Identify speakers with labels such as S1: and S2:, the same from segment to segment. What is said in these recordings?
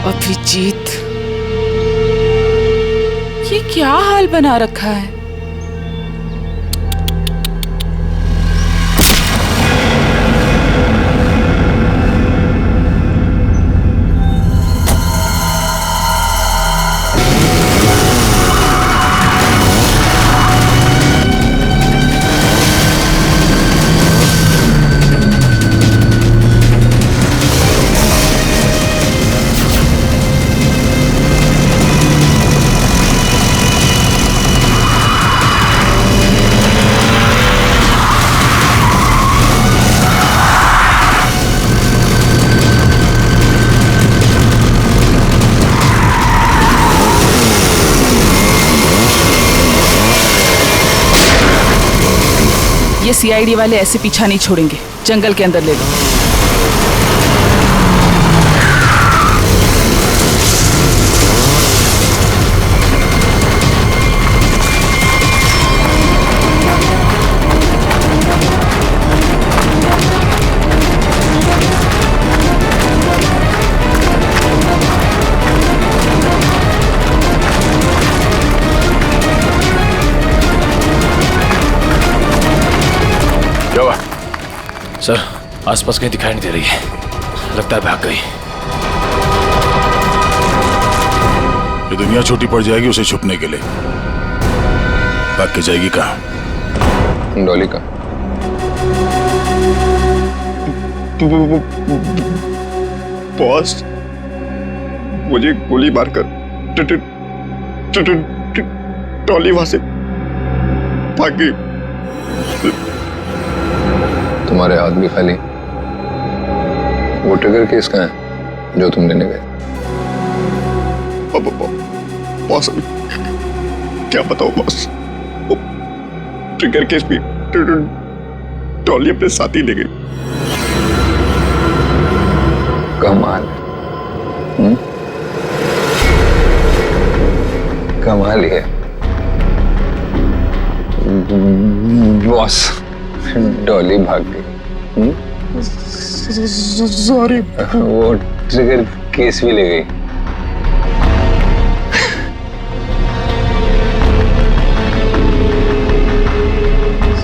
S1: अभिजीत, ये क्या हाल बना रखा है? ये सीआईडी वाले ऐसे पीछा नहीं छोड़ेंगे, जंगल के अंदर ले लो।
S2: सर, आसपास कहीं दिखाई नहीं दे रही है, लगता है भाग गई।
S3: ये दुनिया छोटी पड़ जाएगी उसे छुपने के लिए। भाग के जाएगी कहाँ?
S4: डॉली का
S5: बॉस, मुझे गोली मारकर डॉली वहां से भाग गई।
S4: तुम्हारे हाथ भी खाली। वो ट्रिगर केस कहाँ है जो तुम लेने गए?
S5: बॉस, क्या बताओ बॉस, वो ट्रिगर केस भी डॉली अपने साथ ही ले गई।
S4: कमाल। कमाल है बॉस, डॉली भाग गई।
S5: सॉरी।
S4: वो ट्रिगर केस भी ले गई।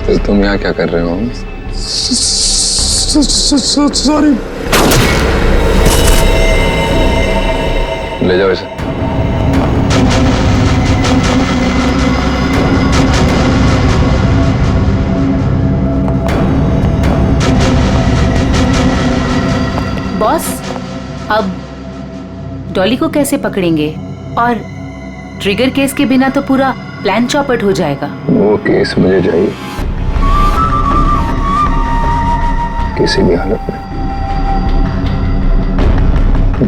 S4: तो तुम यहाँ क्या कर रहे हो?
S5: सॉरी।
S4: ले जाओ इसे।
S6: बॉस, अब डॉली को कैसे पकड़ेंगे? और ट्रिगर केस के बिना तो पूरा प्लान चौपट हो जाएगा।
S4: वो केस मुझे चाहिए किसी भी हालत में।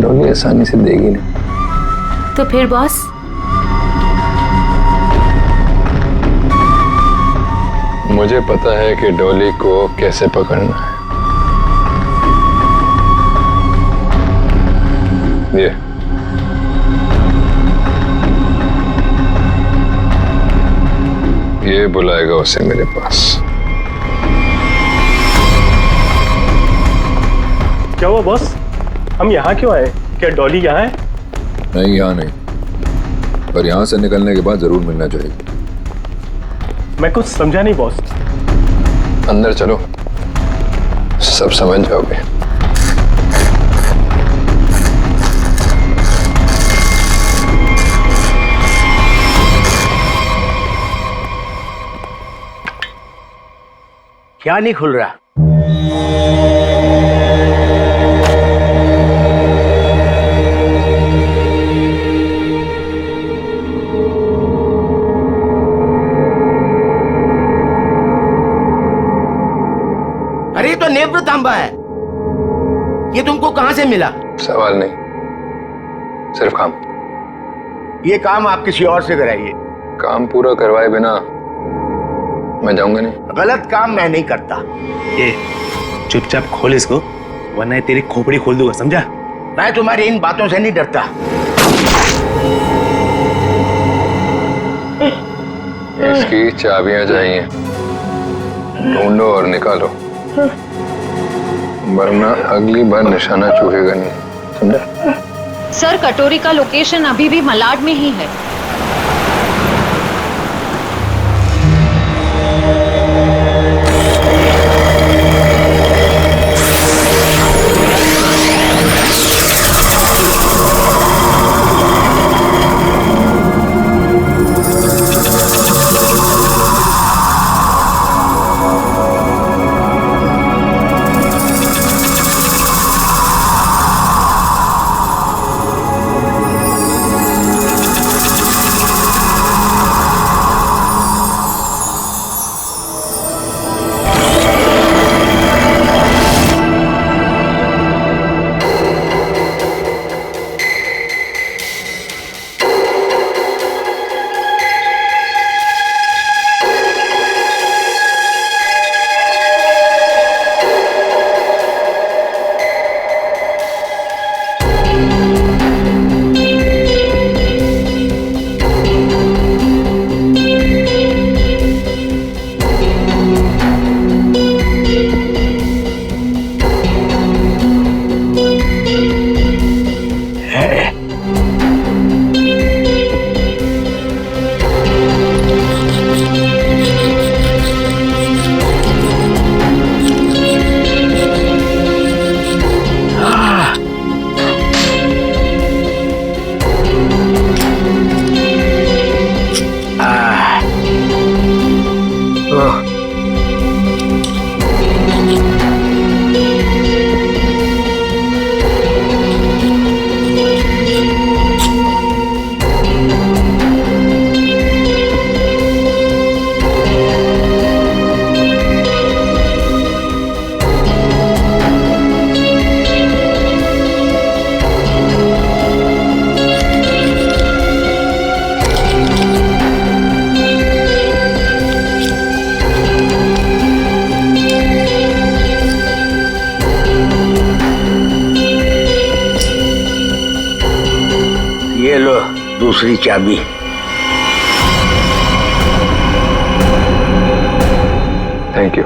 S4: डॉली आसानी से देगी नहीं।
S6: तो फिर बॉस?
S4: मुझे पता है कि डॉली को कैसे पकड़ना है। ये बुलाएगा उसे मेरे पास।
S7: क्या हुआ बॉस? हम यहाँ क्यों आए? क्या डॉली यहाँ है?
S4: नहीं, यहाँ नहीं, पर यहाँ से निकलने के बाद जरूर मिलना चाहिए।
S7: मैं कुछ समझा नहीं बॉस।
S4: अंदर चलो, सब समझ जाओगे।
S8: क्या नहीं खुल रहा? अरे तो नेत्र तांबा है, ये तुमको कहां से मिला?
S4: सवाल नहीं, सिर्फ काम।
S8: ये काम आप किसी और से कराइए।
S4: काम पूरा करवाए बिना मैं जाऊंगा नहीं।
S8: गलत काम मैं नहीं करता।
S7: ये चुपचाप खोल इसको, वरना ये तेरी खोपड़ी खोल दूंगा, समझा?
S8: मैं तुम्हारी इन बातों से नहीं डरता।
S4: इसकी चाबियां चाहिए, ढूंढो और निकालो, वरना अगली बार निशाना चूकेगा नहीं, समझा?
S9: सर कटोरी का लोकेशन अभी भी मलाड में ही है।
S10: ये लो दूसरी चाबी।
S4: Thank you.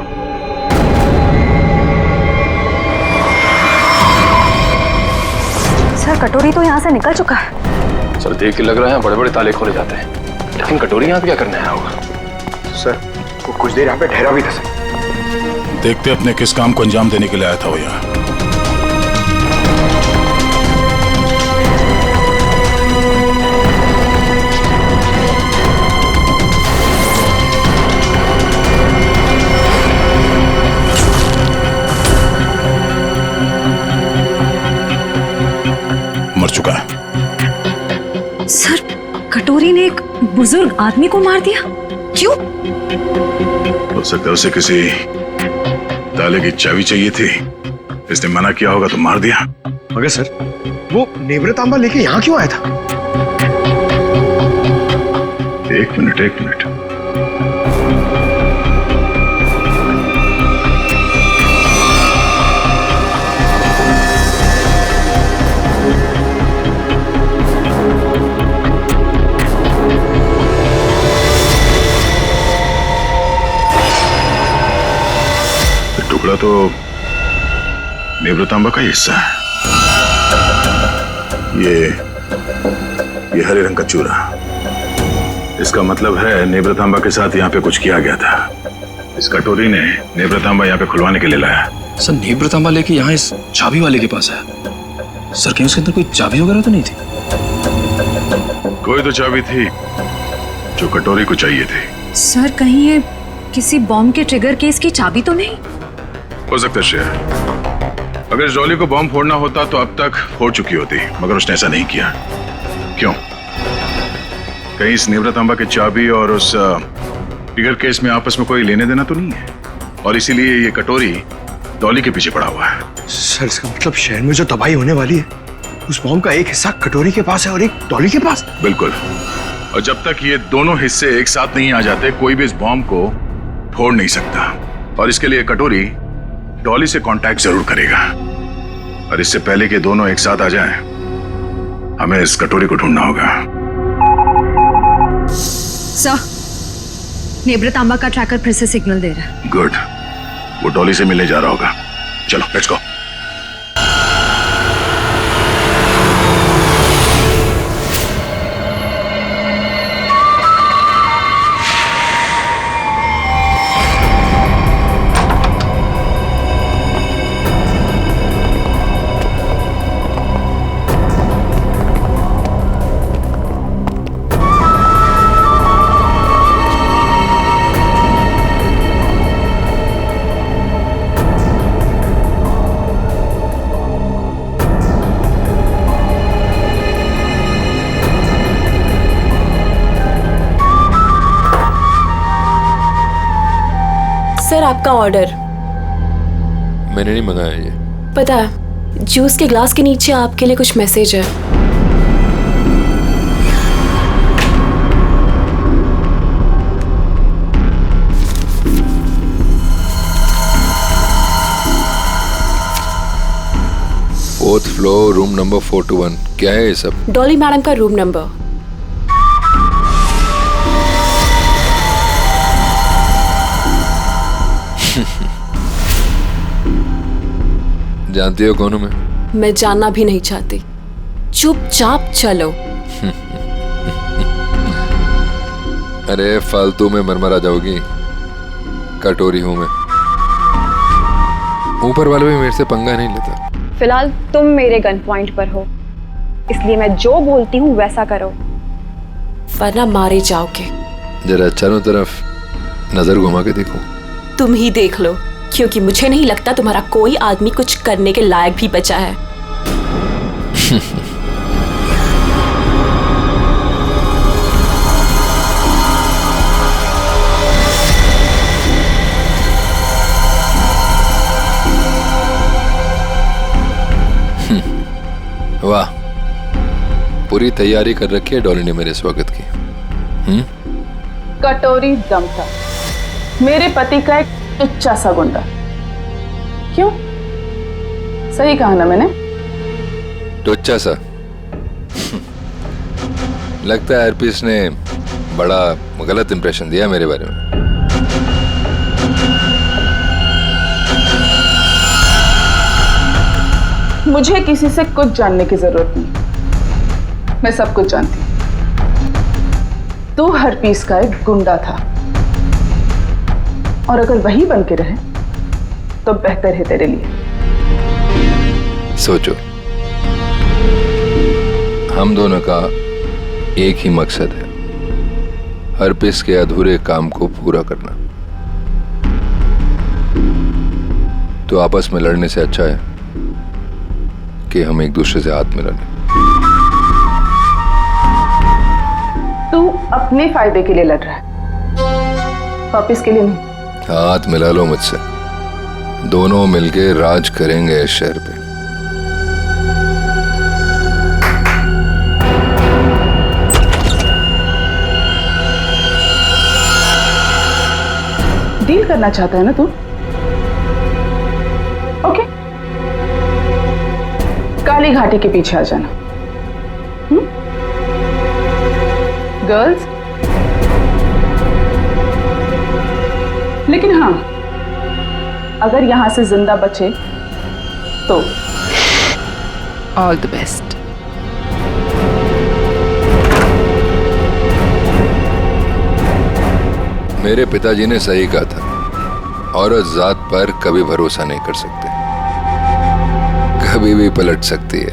S11: सर कटोरी तो यहाँ से निकल चुका है।
S2: सर देख के लग रहा है बड़े बड़े ताले खोले जाते हैं, लेकिन कटोरी यहाँ पे क्या करने आया होगा?
S5: सर वो कुछ देर यहाँ पे ठहरा भी था सर।
S3: देखते अपने किस काम को अंजाम देने के लिए आया था वो यहाँ। मर चुका है।
S11: सर कटोरी ने एक बुजुर्ग आदमी को मार दिया, क्यों?
S3: हो सकता है उसे किसी ताले की चाबी चाहिए थी, इसने मना किया होगा तो मार दिया।
S5: मगर सर वो नेवरतांबा लेके यहाँ क्यों आया था?
S3: एक मिनट। टुकड़ा तो नेवरतांबा का ही हिस्सा है। ये हरे रंग का चूरा, इसका मतलब है नेवरतांबा के साथ यहाँ पे कुछ किया गया था। इस कटोरी ने नेवरतांबा यहाँ पे खुलवाने के लिए लाया।
S2: सर नेवरतांबा लेके यहाँ इस चाबी वाले के पास आया। सर कहीं उसके अंदर कोई चाबी वगैरह तो नहीं थी?
S3: कोई तो चाबी थी जो कटोरी को चाहिए थी।
S11: सर कहीं ये किसी बॉम्ब के ट्रिगर केस की चाबी तो नहीं?
S3: हो सकता है श्रेया, अगर इस डॉली को बॉम्ब फोड़ना होता तो अब तक फोड़ चुकी होती, मगर उसने ऐसा नहीं किया। क्यों? कहीं इस नेवरतांबा की चाबी और उस ट्रिगर केस में आपस में कोई लेने देना तो नहीं है, और इसीलिए ये कटोरी डॉली के पीछे पड़ा हुआ है।
S5: सर इसका मतलब शहर में जो तबाही होने वाली है उस बॉम्ब का एक हिस्सा कटोरी के पास है और एक डॉली के पास।
S3: बिल्कुल, और जब तक ये दोनों हिस्से एक साथ नहीं आ जाते कोई भी इस बॉम्ब को फोड़ नहीं सकता, और इसके लिए कटोरी डॉली से कांटेक्ट जरूर करेगा। और इससे पहले कि दोनों एक साथ आ जाएं, हमें इस कटोरी को ढूंढना होगा।
S11: सर नेवरतांबा का ट्रैकर फिर से सिग्नल दे रहा है।
S3: गुड, वो डॉली से मिलने जा रहा होगा। चलो लेट्स गो।
S12: आपका ऑर्डर।
S4: मैंने नहीं मंगाया ये।
S12: पता है, जूस के ग्लास के नीचे आपके लिए कुछ मैसेज है।
S4: Fourth floor, room number 421। क्या है ये सब?
S12: डॉली मैडम का रूम नंबर।
S4: जानती हो कौन हूं
S12: मैं जानना भी नहीं चाहती। चुपचाप चलो।
S4: अरे फालतू में मरमरा जाओगी। कटोरी हूं मैं। ऊपर वाले भी मेरे से पंगा नहीं लेता।
S11: फिलहाल तुम मेरे गन पॉइंट पर हो, इसलिए मैं जो बोलती हूँ वैसा करो,
S12: वरना मारे जाओगे।
S4: जरा चारों तरफ नजर घुमा के देखो।
S12: तुम ही देख लो, क्योंकि मुझे नहीं लगता तुम्हारा कोई आदमी कुछ करने के लायक भी बचा है।
S4: वाह, पूरी तैयारी कर रखी है डॉली ने मेरे स्वागत की।
S1: कटोरी दम था मेरे पति का एक टुच्चा सा गुंडा। क्यों? सही कहा ना मैंने?
S4: टुच्चा सा? लगता है एयरपीस ने बड़ा गलत इंप्रेशन दिया मेरे बारे में।
S1: मुझे किसी से कुछ जानने की जरूरत नहीं, मैं सब कुछ जानती हूं। तू हरपीस का एक गुंडा था, और अगर वही बन के रहे तो बेहतर है तेरे लिए।
S4: सोचो, हम दोनों का एक ही मकसद है, हरपीस के अधूरे काम को पूरा करना। तो आपस में लड़ने से अच्छा है कि हम एक दूसरे से हाथ मिला लें।
S1: तू अपने फायदे के लिए लड़ रहा है, वापिस के लिए नहीं।
S4: हाथ मिला लो मुझसे, दोनों मिलके राज करेंगे इस शहर पे।
S1: डील करना चाहता है ना तू? ओके, काली घाटी के पीछे आ जाना। गर्ल्स, लेकिन हाँ, अगर यहां से जिंदा बचे तो ऑल द बेस्ट।
S4: मेरे पिताजी ने सही कहा था, औरत जात पर कभी भरोसा नहीं कर सकते, कभी भी पलट सकती है।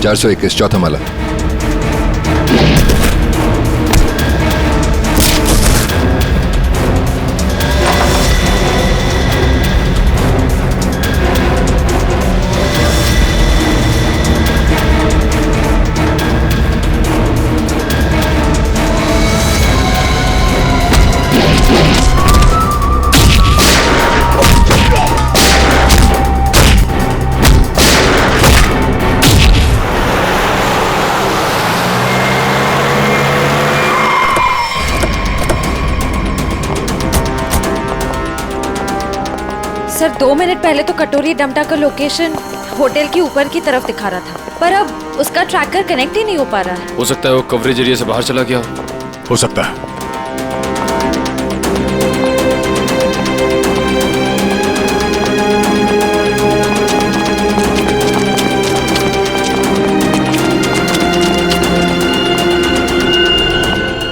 S4: 421 चौथा माला।
S9: सर 2 मिनट पहले तो कटोरी डमटा का लोकेशन होटल के ऊपर की तरफ दिखा रहा था, पर अब उसका ट्रैकर कनेक्ट ही नहीं हो पा रहा है।
S2: हो सकता है वो कवरेज एरिया से बाहर चला गया हो सकता है।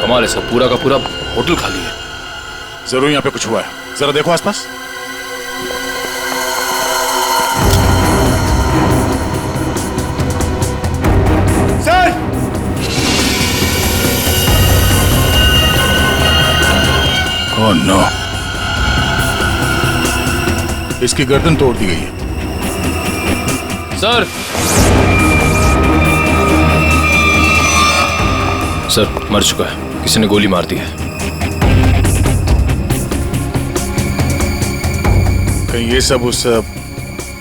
S2: कमाल है, सब पूरा का पूरा होटल खाली है। जरूर यहाँ पे कुछ हुआ है, जरा देखो आसपास। ओह नो, इसकी गर्दन तोड़ दी गई है। सर, सर मर चुका है, किसी ने गोली मार दी है।
S3: कहीं ये सब उस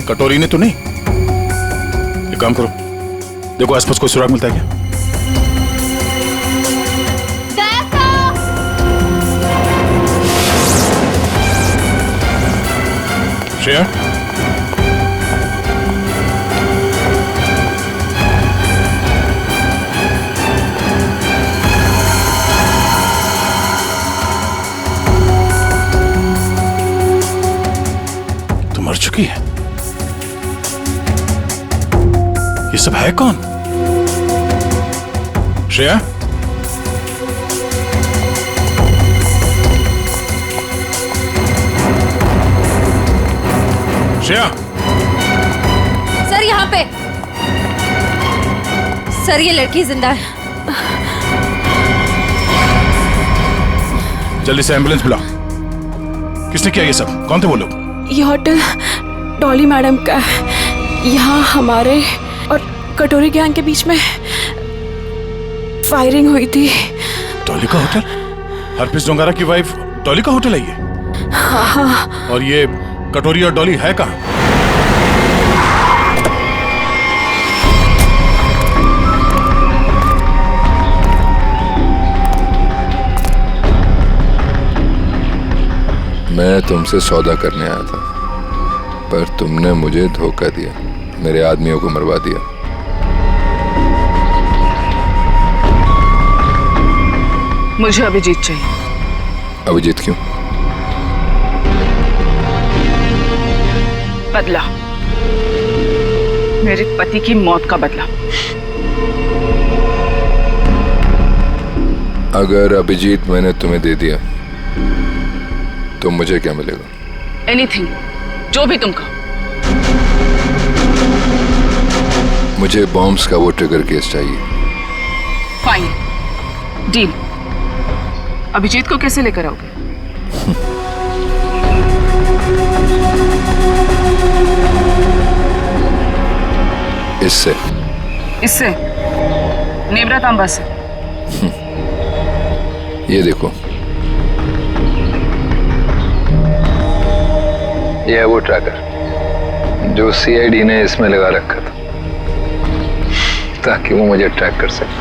S3: कटोरी ने तो नहीं? एक काम करो, देखो आसपास कोई सुराग मिलता है क्या? श्रेया, तो मर चुकी है। ये सब है कौन? श्रेया, श्रेया,
S9: सर यहाँ पे। सर ये लड़की जिंदा है।
S3: जल्दी से एम्बुलेंस बुलाओ। किसने किया ये सब? कौन थे वो लोग?
S12: ये होटल डॉली मैडम का है। यहाँ हमारे और कटोरी गैंग के बीच में फायरिंग हुई थी।
S3: डॉली का होटल? हरप्रीत जोंगारा की वाइफ डॉली का होटल है ये?
S12: हाँ।
S3: और ये कटोरी और डॉली है कहाँ?
S4: मैं तुमसे सौदा करने आया था, पर तुमने मुझे धोखा दिया, मेरे आदमियों को मरवा दिया।
S1: मुझे अभिजीत चाहिए।
S4: अभिजीत क्यों?
S1: बदला, मेरे पति की मौत का बदला।
S4: अगर अभिजीत मैंने तुम्हें दे दिया तो मुझे क्या मिलेगा?
S1: एनीथिंग, जो भी तुम कहो।
S4: मुझे बॉम्ब्स का वो ट्रिगर केस चाहिए।
S1: Fine, deal. अभिजीत को कैसे लेकर आओगे?
S4: इससे।
S1: इससे? नेब्रा तांबा से?
S4: ये देखो, ये है वो ट्रैकर जो सीआईडी ने इसमें लगा रखा था ताकि वो मुझे ट्रैक कर सके।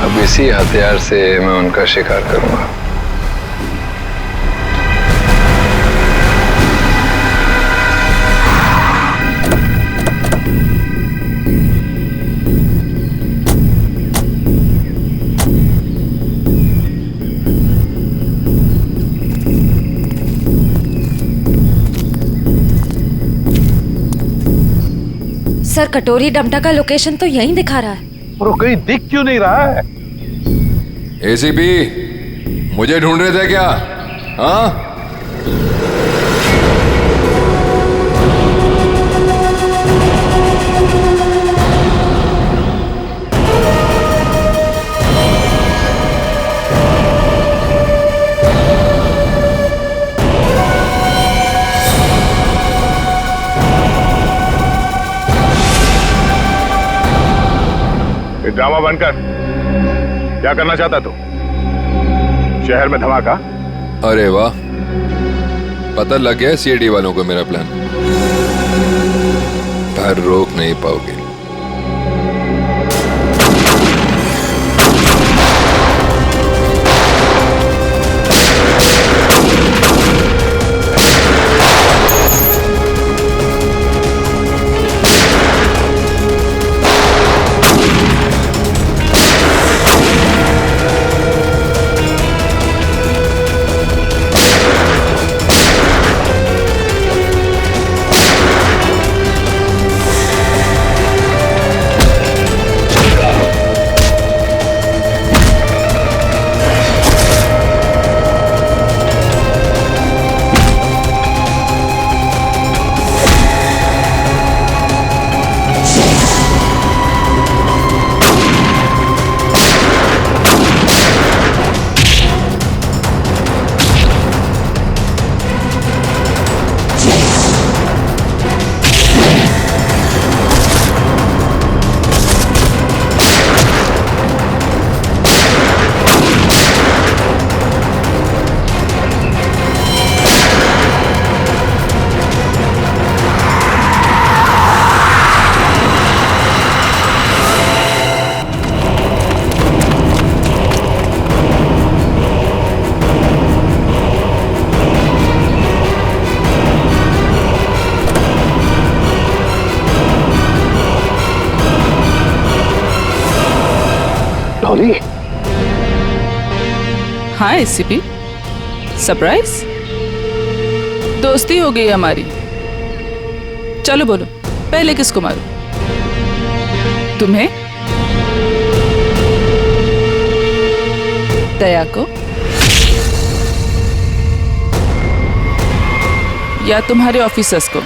S4: अब इसी हथियार से मैं उनका शिकार करूंगा।
S9: सर कटोरी डमटा का लोकेशन तो यहीं दिखा रहा है।
S13: और वो कहीं दिख क्यों नहीं रहा है?
S4: एसीपी, मुझे ढूंढ रहे थे क्या? हाँ?
S3: ड्रामा बनकर क्या करना चाहता तू? शहर में धमाका?
S4: अरे वाह, पता लग गया सीआईडी वालों को मेरा प्लान। पर रोक नहीं पाओगे।
S13: डॉली,
S1: हाँ एसीपी, सरप्राइज? दोस्ती हो गई हमारी। चलो बोलो, पहले किसको मारूं? तुम्हें? दया को? या तुम्हारे ऑफिसर्स को?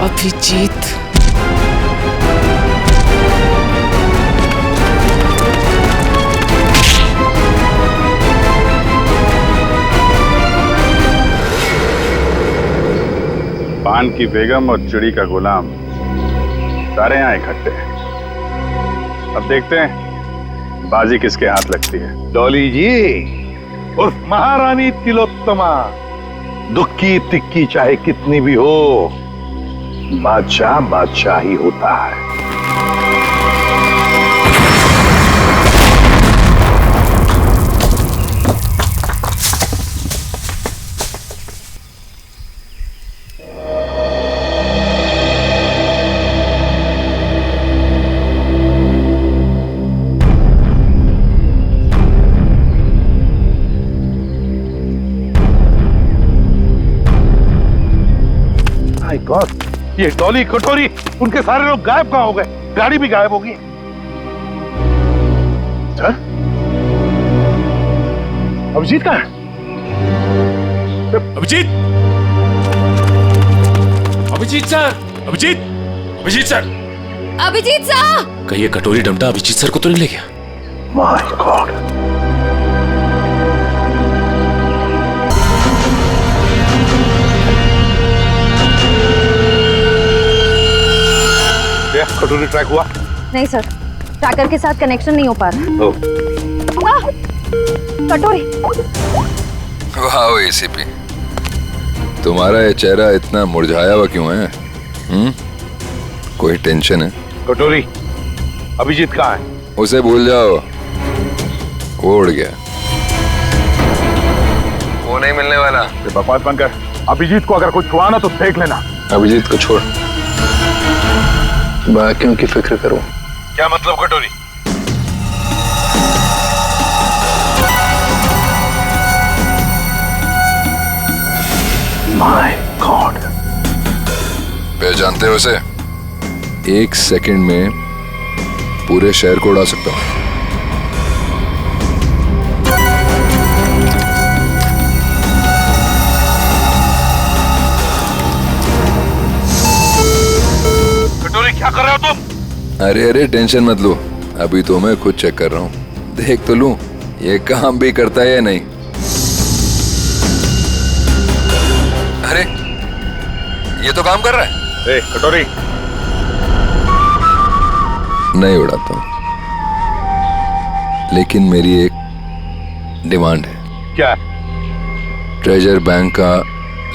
S1: अभिजीत,
S3: पान की बेगम और चिड़ी का गुलाम सारे यहाँ इकट्ठे हैं। अब देखते हैं बाजी किसके हाथ लगती है।
S13: डॉली जी उस महारानी तिलोत्तमा, दुख की तिक्की चाहे कितनी भी हो, बादशाह बादशाह ही होता है। माय गॉड, ये डॉली कटोरी, उनके सारे लोग गायब कहाँ हो गए? गाड़ी भी गायब होगी। सर, अभिजीत कहाँ है?
S2: Abhijeet, Abhijeet sir, Abhijeet, Abhijeet sir,
S9: Abhijeet sir!
S2: कहीं ये कटोरी डमटा अभिजीत सर को तो नहीं ले गया?
S13: माय गॉड, कटोरी ट्रैक हुआ?
S11: नहीं सर, ट्रैकर के साथ कनेक्शन नहीं हो पा रहा। कटोरी।
S4: वाह एसीपी, तुम्हारा ये चेहरा इतना मुरझाया हुआ क्यों है? कोई टेंशन है?
S13: कटोरी, अभिजीत कहाँ है?
S4: उसे भूल जाओ, वो उड़ गया, वो नहीं मिलने वाला।
S13: बकवास बंद कर। अभिजीत को अगर कुछ हुआ ना तो देख लेना।
S4: अभिजीत को छोड़, बाकियों की फिक्र करो।
S13: क्या मतलब कटोरी? माय गॉड,
S4: पहचानते हो उसे? 1 सेकंड में पूरे शहर को उड़ा सकता हूं।
S13: क्या कर रहे हो तुम?
S4: अरे अरे टेंशन मत लो, अभी तो मैं खुद चेक कर रहा हूँ, देख तो लूं ये काम भी करता है या नहीं। अरे ये तो काम कर रहा है।
S13: कटोरी,
S4: नहीं उड़ाता हूँ, लेकिन मेरी एक डिमांड है।
S13: क्या?
S4: ट्रेजर बैंक का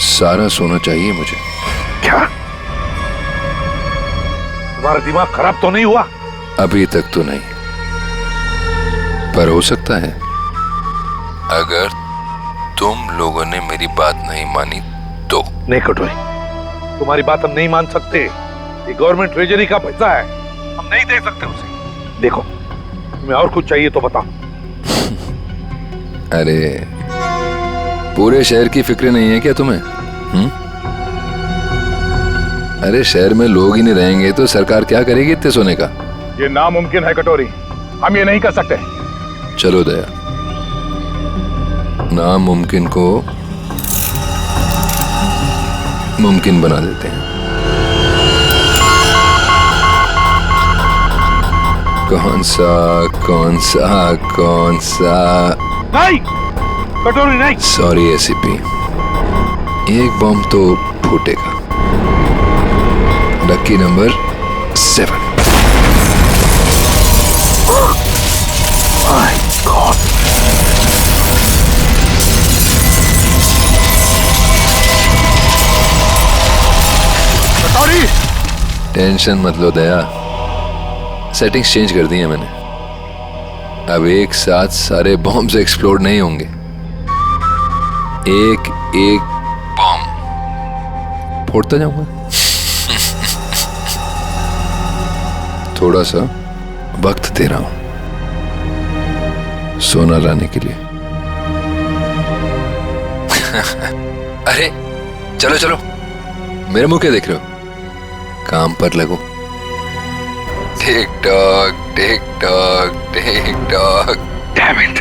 S4: सारा सोना चाहिए मुझे।
S13: क्या? तुम्हारा दिमाग खराब तो नहीं हुआ?
S4: अभी तक तो नहीं, पर हो सकता है अगर तुम लोगों ने मेरी बात नहीं मानी तो।
S13: नहीं कटोरी, तुम्हारी बात हम नहीं मान सकते। ये गवर्नमेंट ट्रेजरी का पैसा है, हम नहीं दे सकते उसे। देखो, तुम्हें और कुछ चाहिए तो बताओ।
S4: अरे पूरे शहर की फिक्र नहीं है क्या तुम्हें? अरे शहर में लोग ही नहीं रहेंगे तो सरकार क्या करेगी इतने सोने का?
S13: ये नामुमकिन है कटोरी, हम ये नहीं कर सकते।
S4: चलो दया, नामुमकिन को मुमकिन बना देते हैं। कौन सा?
S13: नहीं कटोरी, नहीं।
S4: सॉरी एसीपी, एक बम तो फूटेगा। Lucky number 7।
S13: माय गॉड, कटोरी,
S4: टेंशन मत लो दया, सेटिंग्स चेंज कर दी है मैंने। अब एक साथ सारे बॉम्ब्स एक्सप्लोड नहीं होंगे, एक एक बॉम्ब फोड़ता जाऊंगा। थोड़ा सा वक्त दे रहा हूं सोना लाने के लिए। अरे चलो चलो, मेरे मुंह क्या देख रहे हो? काम पर लगो। Tick tock tick tock tick tock. Damn it.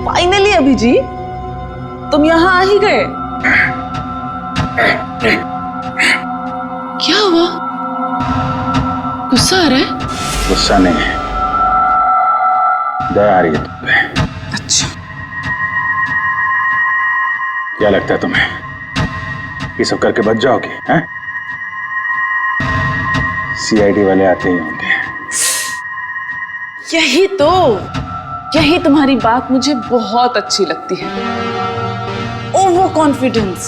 S1: Finally अभी जी तुम यहाँ आ ही गए। क्या हुआ? गुस्सा आ रहा है?
S3: गुस्सा नहीं है, दया आ रही है तुम पे।
S1: अच्छा,
S3: क्या लगता है तुम्हें ये सब करके बच जाओगे? हैं? सीआईडी वाले आते ही होंगे।
S1: यही तुम्हारी बात मुझे बहुत अच्छी लगती है। Over confidence.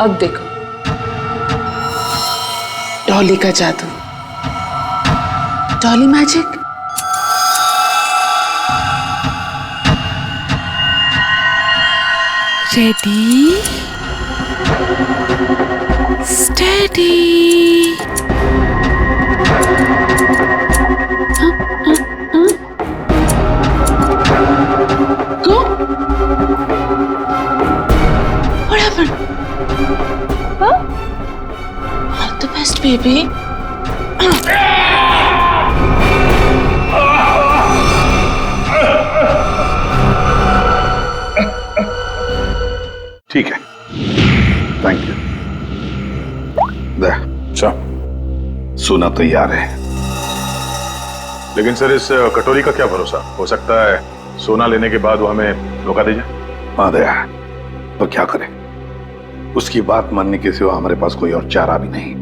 S1: अब देखो डॉली का जादू, Dolly magic. Ready steady. Go. What happened? Huh? All the best, baby.
S3: ठीक है, थैंक यू। सोना तैयार है, लेकिन सर इस कटोरी का क्या भरोसा? हो सकता है सोना लेने के बाद वो हमें धोखा दे जाए।
S13: हाँ दया, तो क्या करें? उसकी बात मानने के सिवा हमारे पास कोई और चारा भी नहीं।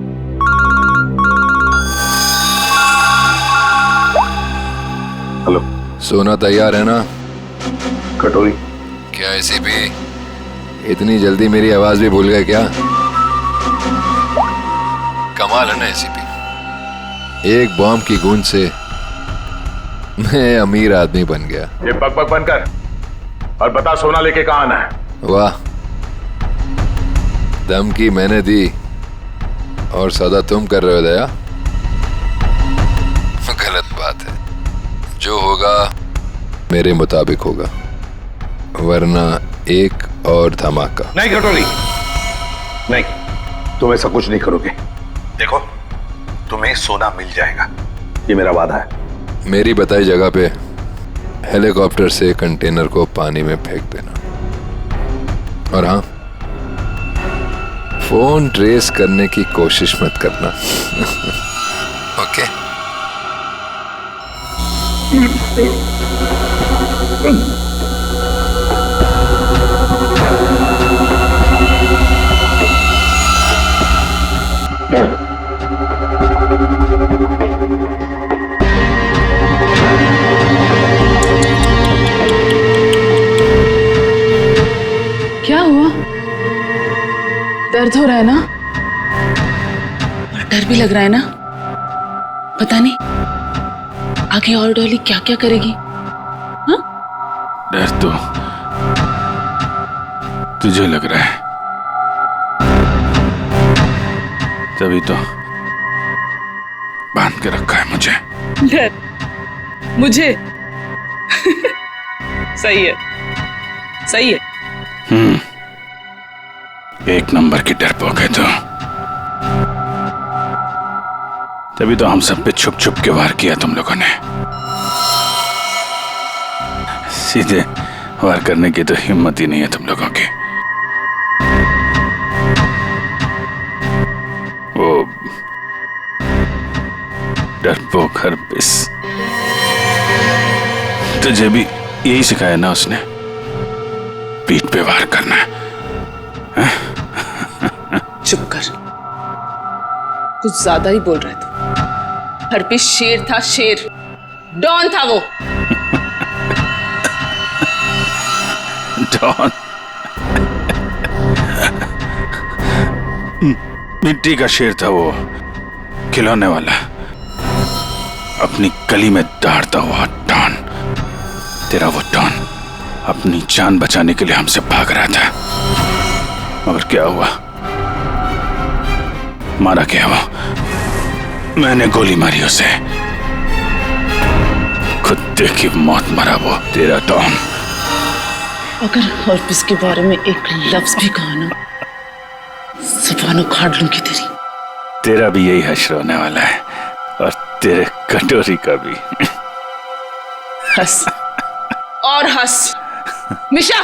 S4: हेलो, सोना तैयार है ना?
S13: कटोरी?
S4: क्या ऐसी भी इतनी जल्दी मेरी आवाज भी भूल गए क्या? कमाल है ना ऐसी भी, एक बॉम्ब की गूंज से मैं अमीर आदमी बन गया।
S3: ये बक बनकर और बता सोना लेके कहाँ आना है?
S4: वाह, धमकी मैंने दी और सदा तुम कर रहे हो दया। गलत बात है, जो होगा मेरे मुताबिक होगा, वरना एक और धमाका।
S13: नहीं कटोरी, नहीं, तुम ऐसा कुछ नहीं करोगे। देखो, तुम्हें सोना मिल जाएगा, ये मेरा वादा है।
S4: मेरी बताई जगह पे हेलीकॉप्टर से कंटेनर को पानी में फेंक देना, और हाँ, फोन ट्रेस करने की कोशिश मत करना। ओके?
S1: क्या हुआ? दर्द हो रहा है ना? और डर भी लग रहा है ना? पता नहीं आगे और डॉली क्या क्या करेगी। हाँ?
S3: डर तो तुझे लग रहा है, तभी तो बांध के रखा है मुझे।
S1: डर मुझे? सही है, सही है।
S3: एक नंबर की डरपोक है तो, तभी तो हम सब पे छुप छुप के वार किया तुम लोगों ने। सीधे वार करने की तो हिम्मत ही नहीं है तुम लोगों की। वो डरपोक हरपिस, तुझे भी यही सिखाया ना उसने, पीठ पे वार करना है।
S1: चुप कर, कुछ ज्यादा ही बोल रहे तू। हरपीस शेर था, शेर, डॉन था वो।
S3: डॉन? मिट्टी का शेर था वो, खिलौने वाला, अपनी गली में दौड़ता हुआ डॉन। तेरा वो डॉन अपनी जान बचाने के लिए हमसे भाग रहा था, मगर क्या हुआ? मारा क्या वो? मैंने गोली मारी उसे, कुत्ते की मौत मरा वो तेरा डॉन।
S1: अगर हरपीस के बारे में एक लफ्ज भी कहा ना, ज़ुबान उखाड़ लूंगी तेरी।
S3: तेरा भी यही हश्र होने वाला है, और तेरे कटोरी का भी।
S1: हंस और हंस मिशा।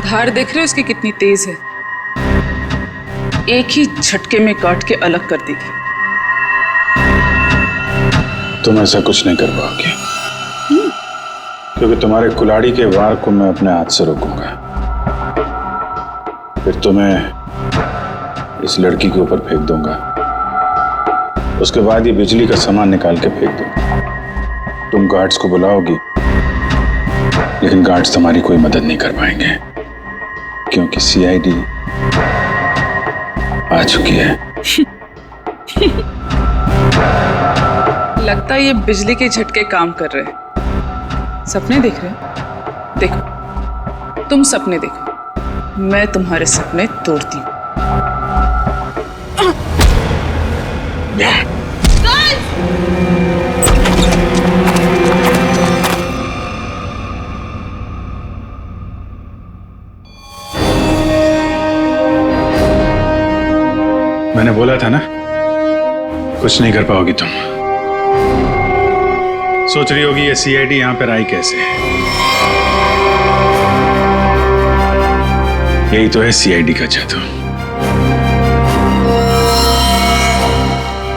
S1: धार देख रहे हो इसकी कितनी तेज है, एक ही झटके में काट के अलग कर देगी।
S3: तुम ऐसा कुछ नहीं कर पाओगे, क्योंकि तुम्हारे कुल्हाड़ी के वार को मैं अपने हाथ से रोकूंगा, फिर तुम्हें इस लड़की के ऊपर फेंक दूंगा, उसके बाद ये बिजली का सामान निकाल के फेंक दूंगा। तुम गार्ड्स को बुलाओगी, लेकिन गार्ड्स तुम्हारी कोई मदद नहीं कर पाएंगे, क्योंकि सीआईडी आ चुकी है।
S1: लगता है ये बिजली के झटके काम कर रहे हैं। सपने देख रहे हो? देखो, तुम सपने देखो, मैं तुम्हारे सपने तोड़ती हूँ।
S3: मैंने बोला था ना, कुछ नहीं कर पाओगी तुम। सोच रही होगी ये सीआईडी यहां पर आई कैसे? यही तो है सीआईडी का जादू।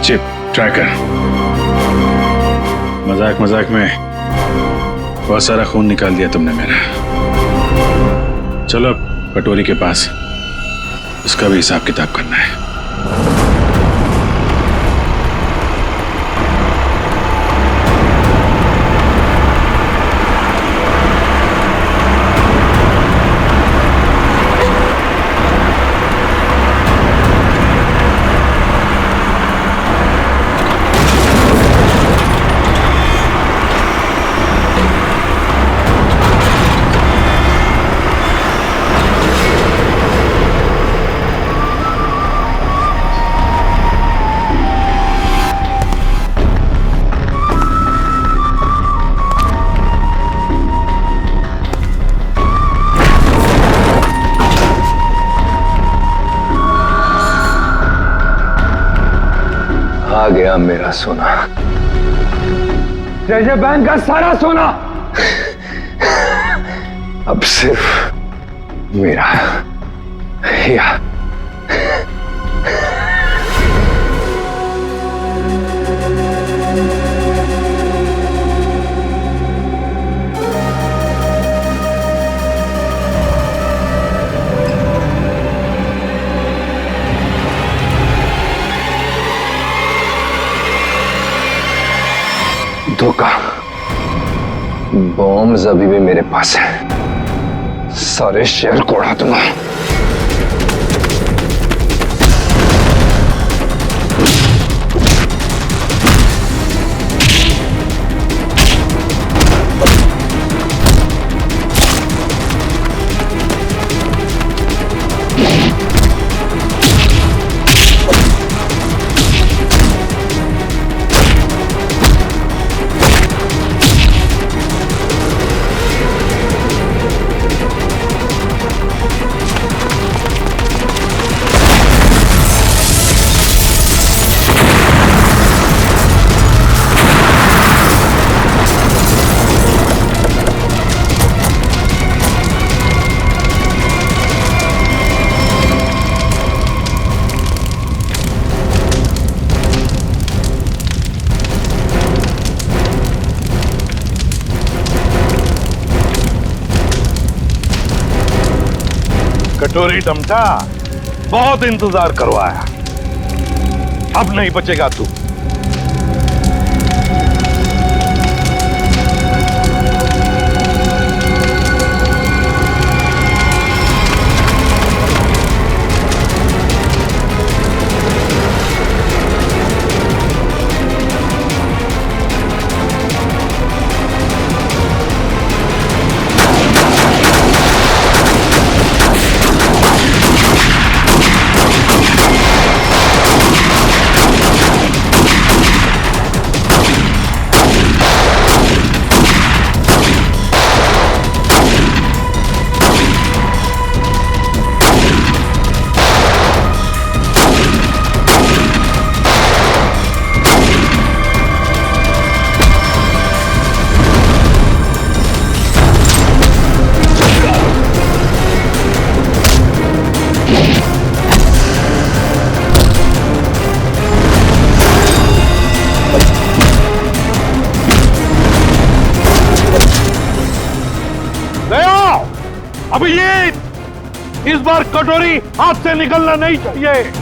S3: चिप ट्रैकर, मजाक मजाक में बहुत सारा खून निकाल दिया तुमने मेरा। चलो अब कटोरी के पास, उसका भी हिसाब किताब करना है।
S4: आ गया मेरा सोना,
S13: जैसे बैंक का सारा सोना
S4: अब सिर्फ मेरा या धोखा। बॉम्ब अभी भी मेरे पास है, सारे शहर को उड़ा दूंगा।
S13: कटोरी डमटा, बहुत इंतजार करवाया, अब नहीं बचेगा तू। अभी ये इस बार कटोरी हाथ से निकलना नहीं चाहिए।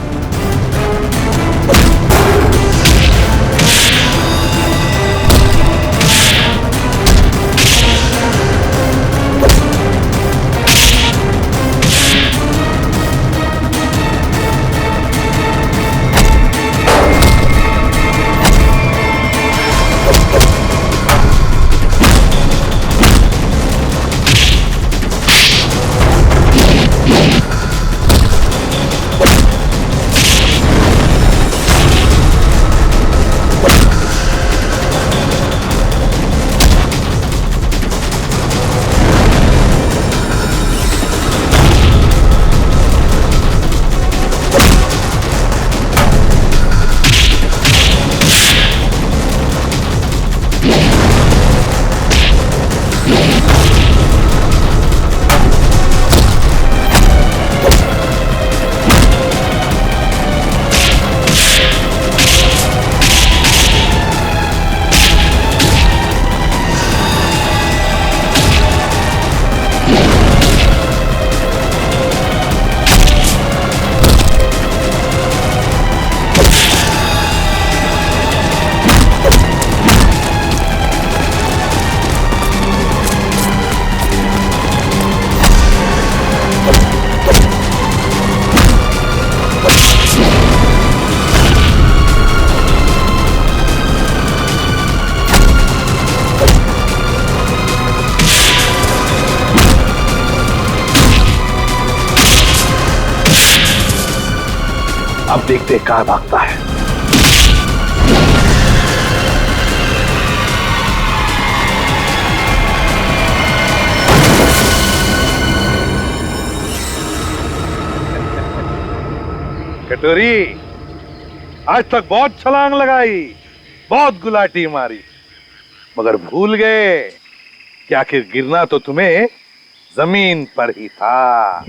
S13: अब देखते कहां भागता है। कटोरी, आज तक बहुत छलांग लगाई, बहुत गुलाटी मारी, मगर भूल गए कि आखिर गिरना तो तुम्हें जमीन पर ही था।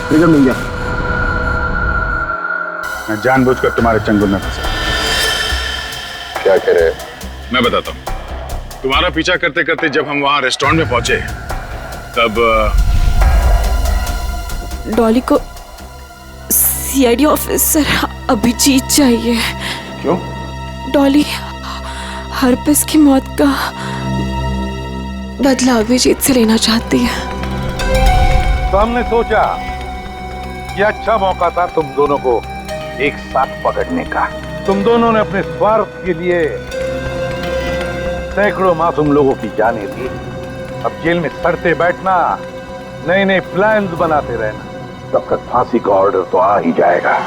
S3: ट्रिगर मिल गया। मैं जानबूझकर तुम्हारे चंगुल में फंसा।
S4: क्या कह रहे?
S3: मैं बताता हूँ। तुम्हारा पीछा करते करते जब हम वहां रेस्टोरेंट में पहुंचे तब
S12: डॉली को सीआईडी ऑफिसर अभिजीत चाहिए।
S3: क्यों?
S12: डॉली हरपिस की मौत का बदला अभिजीत से लेना चाहती है।
S13: तो हमने सोचा ये अच्छा मौका था तुम दोनों को एक साथ पकड़ने का। तुम दोनों ने अपने स्वार्थ के लिए सैकड़ों मासूम लोगों की जानें दी। अब जेल में सड़ते बैठना, नए नए प्लान्स बनाते रहना, तब तक फांसी का ऑर्डर तो आ ही जाएगा।